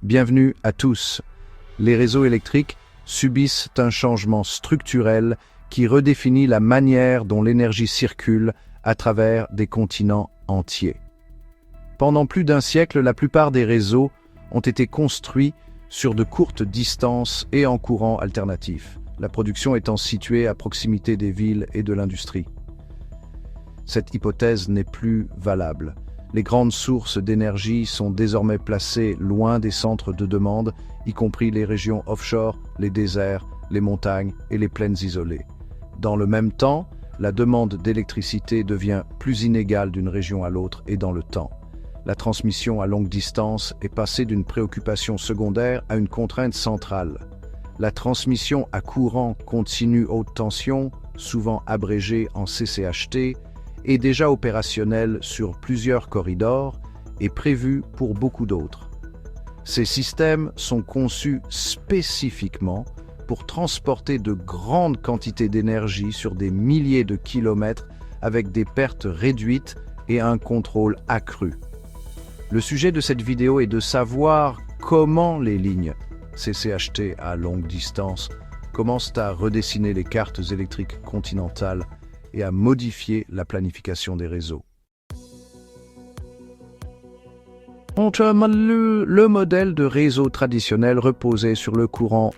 Bienvenue à tous. Les réseaux électriques subissent un changement structurel qui redéfinit la manière dont l'énergie circule à travers des continents entiers. Pendant plus d'un siècle, la plupart des réseaux ont été construits sur de courtes distances et en courant alternatif, la production étant située à proximité des villes et de l'industrie. Cette hypothèse n'est plus valable. Les grandes sources d'énergie sont désormais placées loin des centres de demande, y compris les régions offshore, les déserts, les montagnes et les plaines isolées. Dans le même temps, la demande d'électricité devient plus inégale d'une région à l'autre et dans le temps. La transmission à longue distance est passée d'une préoccupation secondaire à une contrainte centrale. La transmission à courant continu haute tension, souvent abrégée en CCHT, est déjà opérationnelle sur plusieurs corridors et prévue pour beaucoup d'autres. Ces systèmes sont conçus spécifiquement pour transporter de grandes quantités d'énergie sur des milliers de kilomètres avec des pertes réduites et un contrôle accru. Le sujet de cette vidéo est de savoir comment les lignes CCHT à longue distance commencent à redessiner les cartes électriques continentales et à modifier la planification des réseaux. Le modèle de réseau traditionnel reposait sur le courant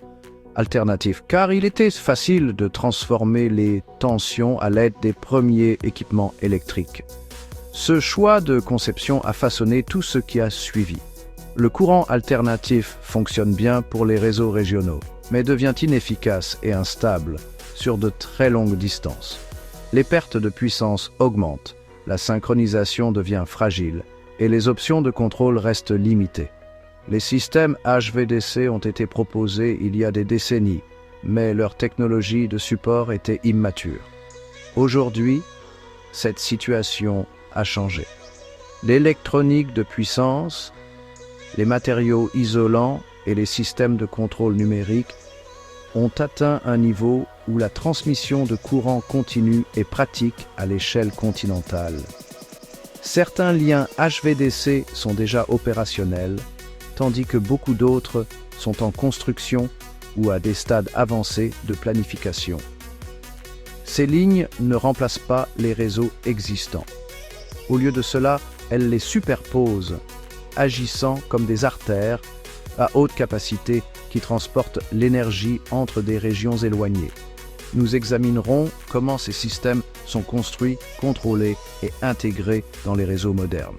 alternatif, car il était facile de transformer les tensions à l'aide des premiers équipements électriques. Ce choix de conception a façonné tout ce qui a suivi. Le courant alternatif fonctionne bien pour les réseaux régionaux, mais devient inefficace et instable sur de très longues distances. Les pertes de puissance augmentent, la synchronisation devient fragile et les options de contrôle restent limitées. Les systèmes HVDC ont été proposés il y a des décennies, mais leur technologie de support était immature. Aujourd'hui, cette situation a changé. L'électronique de puissance, les matériaux isolants et les systèmes de contrôle numérique ont atteint un niveau où la transmission de courant continu est pratique à l'échelle continentale. Certains liens HVDC sont déjà opérationnels, tandis que beaucoup d'autres sont en construction ou à des stades avancés de planification. Ces lignes ne remplacent pas les réseaux existants. Au lieu de cela, elles les superposent, agissant comme des artères à haute capacité qui transportent l'énergie entre des régions éloignées. Nous examinerons comment ces systèmes sont construits, contrôlés et intégrés dans les réseaux modernes.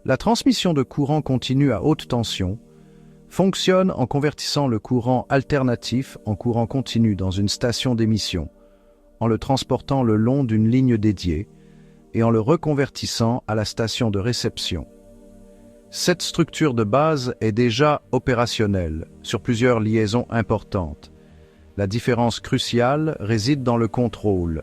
La transmission de courant continu à haute tension fonctionne en convertissant le courant alternatif en courant continu dans une station d'émission, en le transportant le long d'une ligne dédiée et en le reconvertissant à la station de réception. Cette structure de base est déjà opérationnelle sur plusieurs liaisons importantes. La différence cruciale réside dans le contrôle.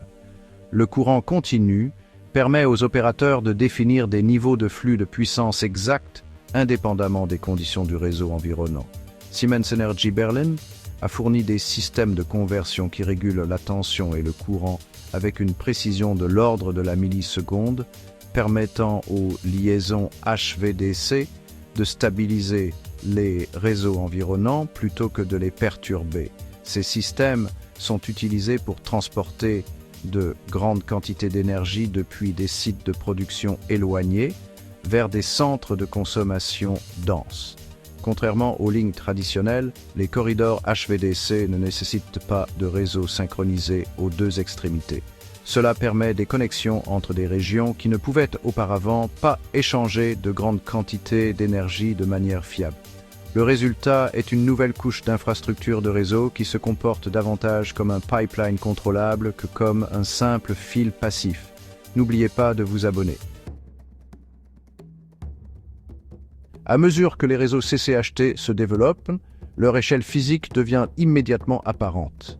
Le courant continu permet aux opérateurs de définir des niveaux de flux de puissance exacts indépendamment des conditions du réseau environnant. Siemens Energy Berlin a fourni des systèmes de conversion qui régulent la tension et le courant avec une précision de l'ordre de la milliseconde, permettant aux liaisons HVDC de stabiliser les réseaux environnants plutôt que de les perturber. Ces systèmes sont utilisés pour transporter de grandes quantités d'énergie depuis des sites de production éloignés vers des centres de consommation denses. Contrairement aux lignes traditionnelles, les corridors HVDC ne nécessitent pas de réseau synchronisé aux deux extrémités. Cela permet des connexions entre des régions qui ne pouvaient auparavant pas échanger de grandes quantités d'énergie de manière fiable. Le résultat est une nouvelle couche d'infrastructure de réseau qui se comporte davantage comme un pipeline contrôlable que comme un simple fil passif. N'oubliez pas de vous abonner. À mesure que les réseaux CCHT se développent, leur échelle physique devient immédiatement apparente.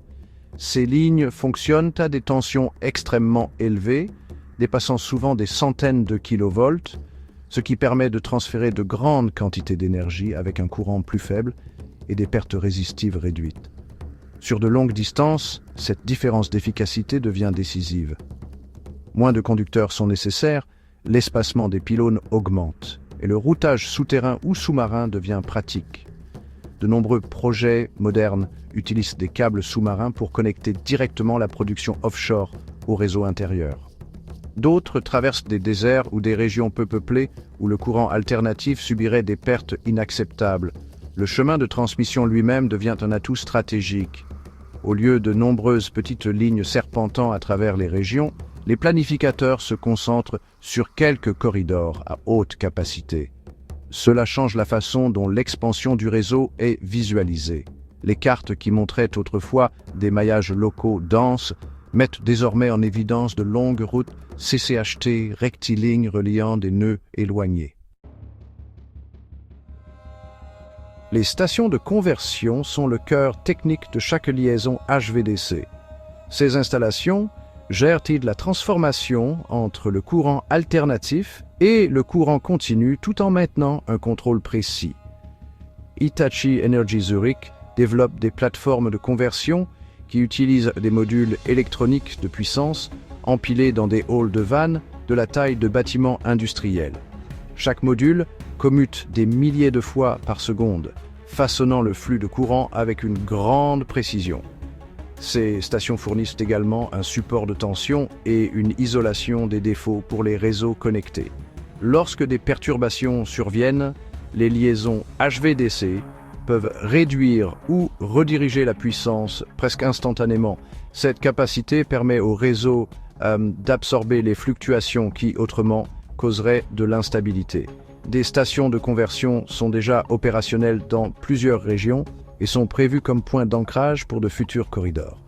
Ces lignes fonctionnent à des tensions extrêmement élevées, dépassant souvent des centaines de kilovolts, ce qui permet de transférer de grandes quantités d'énergie avec un courant plus faible et des pertes résistives réduites. Sur de longues distances, cette différence d'efficacité devient décisive. Moins de conducteurs sont nécessaires, l'espacement des pylônes augmente et le routage souterrain ou sous-marin devient pratique. De nombreux projets modernes utilisent des câbles sous-marins pour connecter directement la production offshore au réseau intérieur. D'autres traversent des déserts ou des régions peu peuplées où le courant alternatif subirait des pertes inacceptables. Le chemin de transmission lui-même devient un atout stratégique. Au lieu de nombreuses petites lignes serpentant à travers les régions, les planificateurs se concentrent sur quelques corridors à haute capacité. Cela change la façon dont l'expansion du réseau est visualisée. Les cartes qui montraient autrefois des maillages locaux denses mettent désormais en évidence de longues routes CCHT rectilignes reliant des nœuds éloignés. Les stations de conversion sont le cœur technique de chaque liaison HVDC. Ces installations gèrent-ils la transformation entre le courant alternatif et le courant continu tout en maintenant un contrôle précis. Hitachi Energy Zurich développe des plateformes de conversion qui utilisent des modules électroniques de puissance empilés dans des halls de vannes de la taille de bâtiments industriels. Chaque module commute des milliers de fois par seconde, façonnant le flux de courant avec une grande précision. Ces stations fournissent également un support de tension et une isolation des défauts pour les réseaux connectés. Lorsque des perturbations surviennent, les liaisons HVDC peuvent réduire ou rediriger la puissance presque instantanément. Cette capacité permet au réseau d'absorber les fluctuations qui, autrement, causeraient de l'instabilité. Des stations de conversion sont déjà opérationnelles dans plusieurs régions et sont prévues comme point d'ancrage pour de futurs corridors.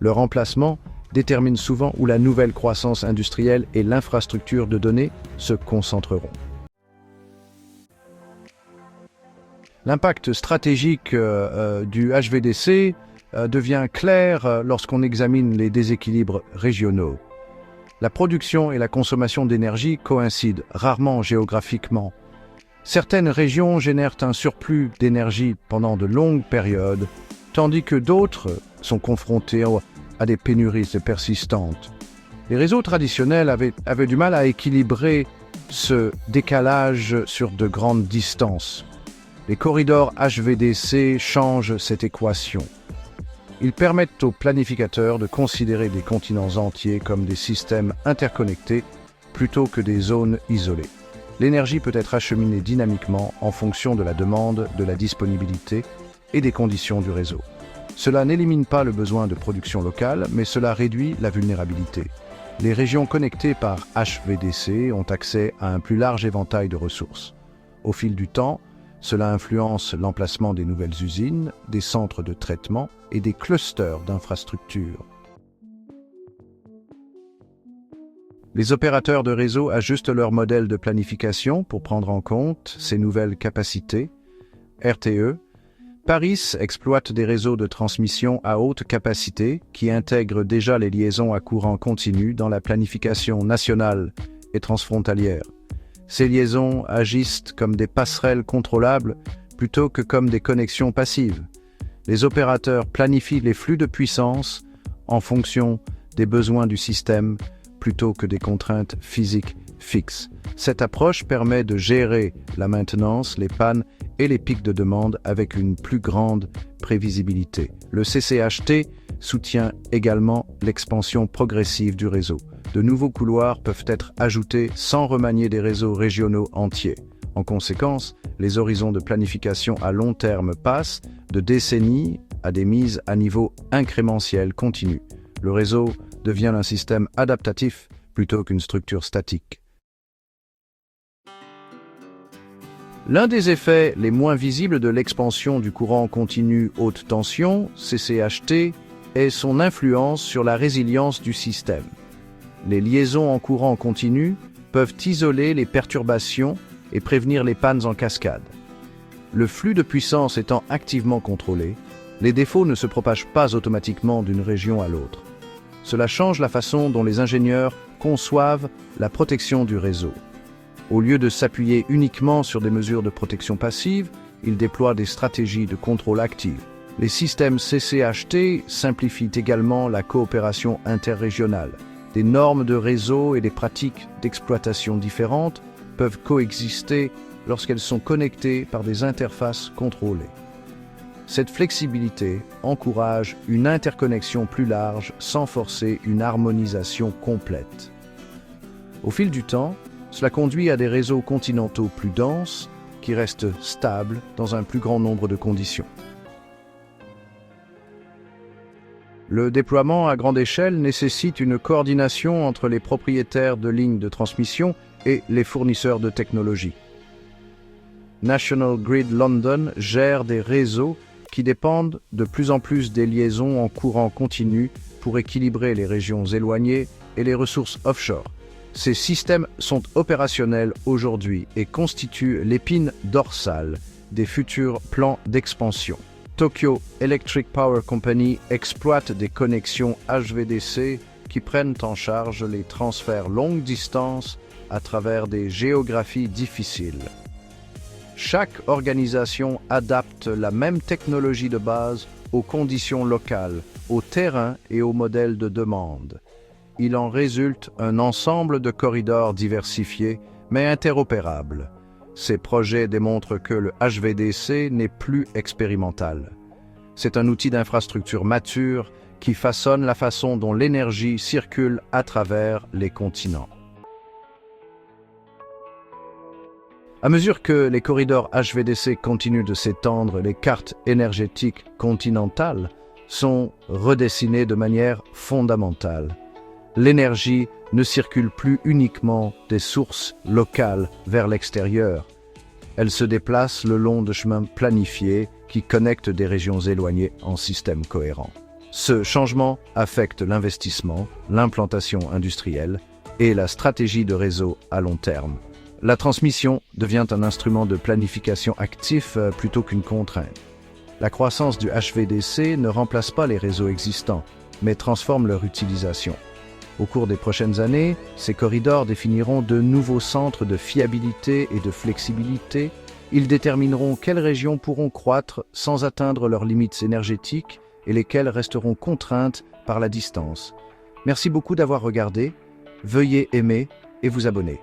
Leur emplacement détermine souvent où la nouvelle croissance industrielle et l'infrastructure de données se concentreront. L'impact stratégique du HVDC devient clair lorsqu'on examine les déséquilibres régionaux. La production et la consommation d'énergie coïncident rarement géographiquement. Certaines régions génèrent un surplus d'énergie pendant de longues périodes, tandis que d'autres sont confrontées à des pénuries persistantes. Les réseaux traditionnels avaient du mal à équilibrer ce décalage sur de grandes distances. Les corridors HVDC changent cette équation. Ils permettent aux planificateurs de considérer des continents entiers comme des systèmes interconnectés plutôt que des zones isolées. L'énergie peut être acheminée dynamiquement en fonction de la demande, de la disponibilité et des conditions du réseau. Cela n'élimine pas le besoin de production locale, mais cela réduit la vulnérabilité. Les régions connectées par HVDC ont accès à un plus large éventail de ressources. Au fil du temps, cela influence l'emplacement des nouvelles usines, des centres de traitement et des clusters d'infrastructures. Les opérateurs de réseau ajustent leur modèle de planification pour prendre en compte ces nouvelles capacités. RTE, Paris exploite des réseaux de transmission à haute capacité qui intègrent déjà les liaisons à courant continu dans la planification nationale et transfrontalière. Ces liaisons agissent comme des passerelles contrôlables plutôt que comme des connexions passives. Les opérateurs planifient les flux de puissance en fonction des besoins du système plutôt que des contraintes physiques fixes. Cette approche permet de gérer la maintenance, les pannes et les pics de demande avec une plus grande prévisibilité. Le CCHT soutient également l'expansion progressive du réseau. De nouveaux couloirs peuvent être ajoutés sans remanier des réseaux régionaux entiers. En conséquence, les horizons de planification à long terme passent de décennies à des mises à niveau incrémentielles continues. Le réseau devient un système adaptatif plutôt qu'une structure statique. L'un des effets les moins visibles de l'expansion du courant continu haute tension, CCHT, est son influence sur la résilience du système. Les liaisons en courant continu peuvent isoler les perturbations et prévenir les pannes en cascade. Le flux de puissance étant activement contrôlé, les défauts ne se propagent pas automatiquement d'une région à l'autre. Cela change la façon dont les ingénieurs conçoivent la protection du réseau. Au lieu de s'appuyer uniquement sur des mesures de protection passive, ils déploient des stratégies de contrôle active. Les systèmes CCHT simplifient également la coopération interrégionale. Des normes de réseau et des pratiques d'exploitation différentes peuvent coexister lorsqu'elles sont connectées par des interfaces contrôlées. Cette flexibilité encourage une interconnexion plus large sans forcer une harmonisation complète. Au fil du temps, cela conduit à des réseaux continentaux plus denses qui restent stables dans un plus grand nombre de conditions. Le déploiement à grande échelle nécessite une coordination entre les propriétaires de lignes de transmission et les fournisseurs de technologies. National Grid London gère des réseaux qui dépendent de plus en plus des liaisons en courant continu pour équilibrer les régions éloignées et les ressources offshore. Ces systèmes sont opérationnels aujourd'hui et constituent l'épine dorsale des futurs plans d'expansion. Tokyo Electric Power Company exploite des connexions HVDC qui prennent en charge les transferts longue distance à travers des géographies difficiles. Chaque organisation adapte la même technologie de base aux conditions locales, au terrain et aux modèles de demande. Il en résulte un ensemble de corridors diversifiés, mais interopérables. Ces projets démontrent que le HVDC n'est plus expérimental. C'est un outil d'infrastructure mature qui façonne la façon dont l'énergie circule à travers les continents. À mesure que les corridors HVDC continuent de s'étendre, les cartes énergétiques continentales sont redessinées de manière fondamentale. L'énergie ne circule plus uniquement des sources locales vers l'extérieur. Elle se déplace le long de chemins planifiés qui connectent des régions éloignées en systèmes cohérents. Ce changement affecte l'investissement, l'implantation industrielle et la stratégie de réseau à long terme. La transmission devient un instrument de planification actif plutôt qu'une contrainte. La croissance du HVDC ne remplace pas les réseaux existants, mais transforme leur utilisation. Au cours des prochaines années, ces corridors définiront de nouveaux centres de fiabilité et de flexibilité. Ils détermineront quelles régions pourront croître sans atteindre leurs limites énergétiques et lesquelles resteront contraintes par la distance. Merci beaucoup d'avoir regardé. Veuillez aimer et vous abonner.